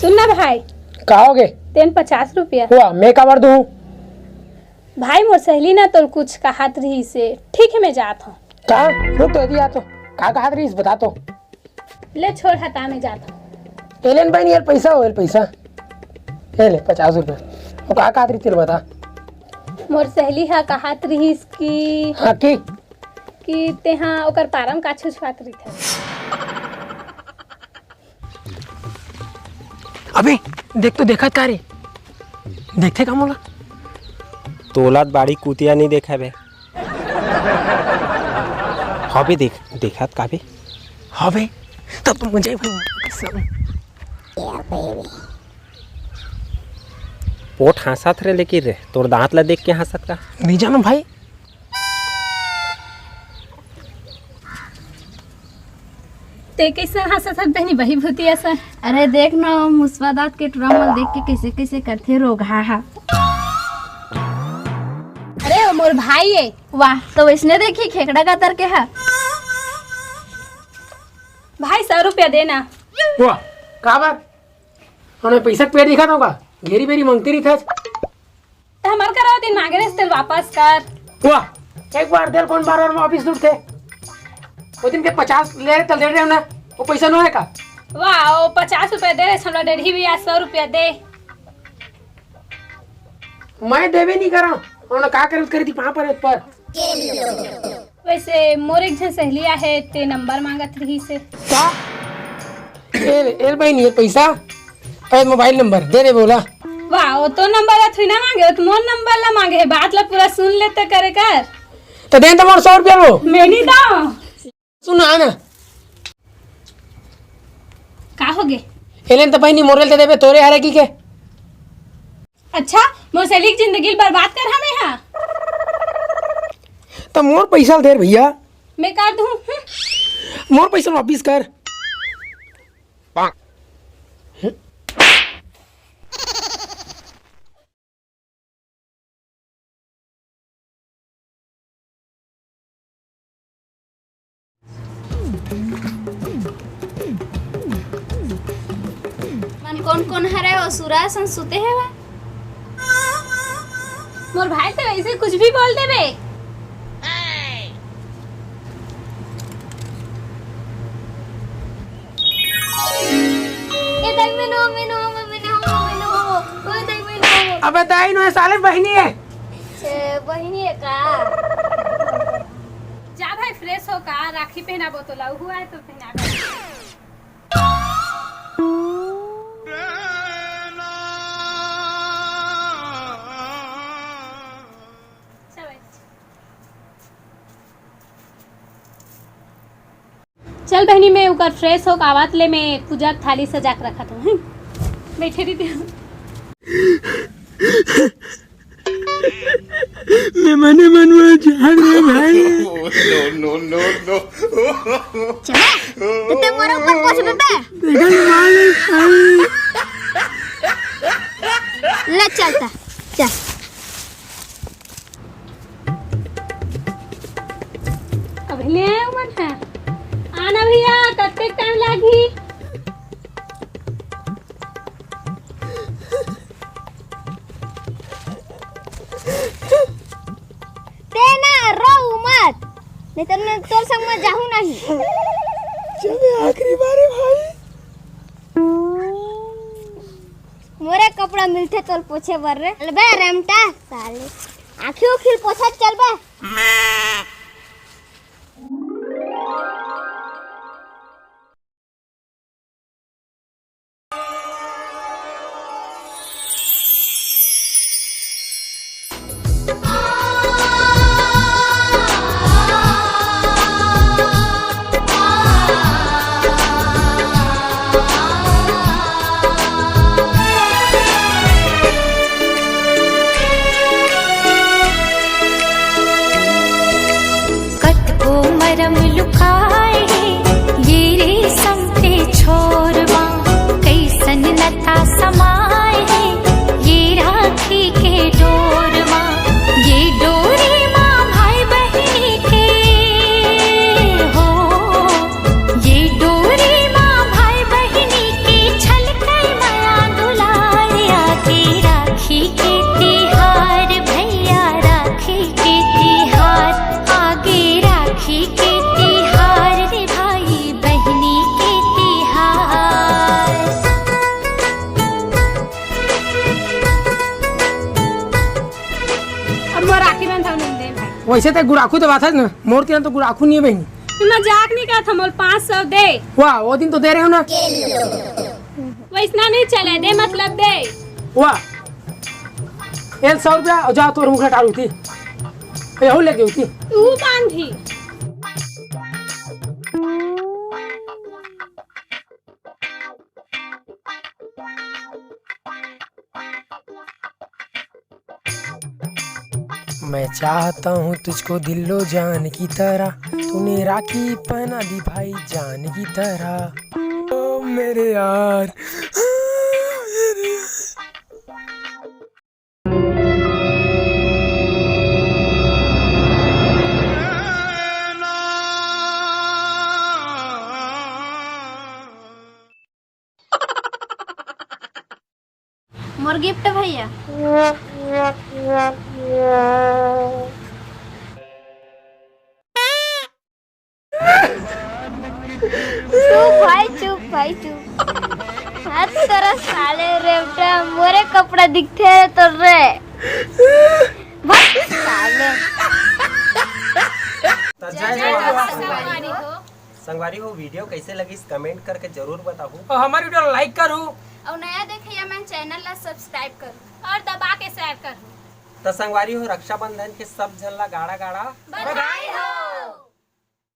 सुनना भाई, कहोगे? तेन 50 रुपया हुआ मैं कवर दूँ भाई। मोर सहेली ना तो कुछ कहत रही से। ठीक है मैं जात हूँ। कहा रुक तो दिया तो कहा रही बता तो। ले छोड़ हटा मैं जात हूँ। एलेन भाई यार पैसा हो पैसा ले 50 रुपये। वो कहा रही तेरे बता। मोर सहेली हा कहत रही कि हाँ कि तेहा ओकर पारम का छुछवात रही थे। अबे देख तो देखा तारी देखते का मोला तोलात बाड़ी कुतिया नहीं देखा बे। हबे देखत का बे हबे तब तो मुझे पोट हंसत रे लेकिन रे तोर दांत ला देख के हंसत का नहीं जानो भाई। ते कैसे हंसत बहनी बही भूतिया सा। अरे देख ना मुसवा दांत के ट्रमल देख के कैसे कैसे करथे रोग। हा अरे वो मोर भाई है। वाह तो वैसने देखी खेकड़ा का तर के है। भाई 100 रुपया देना। हुआ कहा बात उन्हें पैसा पेड़ दिखा होगा घेरी बेरी मांगती रही था। हमार करा दिन मांगे रहे तेल वापस कर। हुआ एक बार देर कौन बार में ऑफिस दूर थे वो दिन के 50 ले रहे दे रहे ना वो पैसा न है का। वाह वो 50 रुपया दे रहे हमरा डेढ़ी भी 100 रुपया दे। मैं देवे नहीं करा उन्होंने कहा करी थी पर वैसे मोर एक जन सहेलिया है ते नंबर मांगत रही से। क्या एल भाई नहीं है पैसा और मोबाइल नंबर दे बोला। वाह वो तो नंबर थी ना मांगे तो मोर नंबर ला मांगे है। बात ला पूरा सुन लेते करे कर तो दे तुम्हारे 100 रुपया लो। मैं नहीं दाओ सुना ना का हो गए एलेन तो भाई नहीं मोरल ते देवे तोरे हारे की के। अच्छा मोर सहेली की जिंदगी बर्बाद कर हमें। हाँ तो मोर पैसा दे भैया मैं कर दूं। मोर पैसा वापिस कर। मन कौन कौन हरे हो सुरा सन सुते है वा? मोर भाई तो ऐसे कुछ भी बोल देबे। ए दाई में नो ओ दाई में नो। अबे दाई नो साले बहनी है। छे बहिनी है का। जा भाई फ्रेश हो का राखी पहना बो तो लाऊ हुआ है तो पहना दे। चल बहनी मैं उकर फ्रेश हो आवात ले मैं पूजा थाली सजा के रखा था। बैठे रही थी मैं मने मन जाग रे भाई। नो चले इते मोरा ऊपर पहुंच बे। देखल माले भाई ले चलता चल। अब ले मन है आना भैया कते टाइम लागी। तेना रो मत नहीं तो मैं तोर संग में जाहू नहीं। चले आखिरी बार भाई मोरे कपड़ा मिलते तोल पोछे बर रे। चल बे रेमटा साले आँखियों खिल पोछा चल बे। खुशी के तिहार रे भाई बहनी के तिहार। अब मोर राखी बंधाऊ नहीं दे भाई। वैसे तो गुड़ाखू तो बात है ना, मोर के तो गुड़ाखू नहीं है बहनी। मजाक नहीं करत हम 500 दे। वाह वो दिन तो दे रहे हो ना। वैसना नहीं चले दे मतलब दे। वाह 100 रुपया और जा तोर मुखड़ा टारू थी यहू लेके होती। तू बांधी मैं चाहता हूँ तुझको दिलो जान की तरह, तूने राखी पहना दी भाई जान की तरह। ओ मेरे यार मोर गिफ्ट भैया। चुप भाई चुप। हाथ तेरा साले रेवटा मोरे कपड़ा दिखते है तो रे भाई साले। संगवारी हो वीडियो कैसे लगी कमेंट करके जरूर बताओ और हमारी वीडियो लाइक करो और नया देखिए मैं चैनल ला सब्सक्राइब करो और दबा के शेयर कर। तो संगवारी हो रक्षाबंधन के सब झल्ला गाड़ा गाड़ा बधाई हो।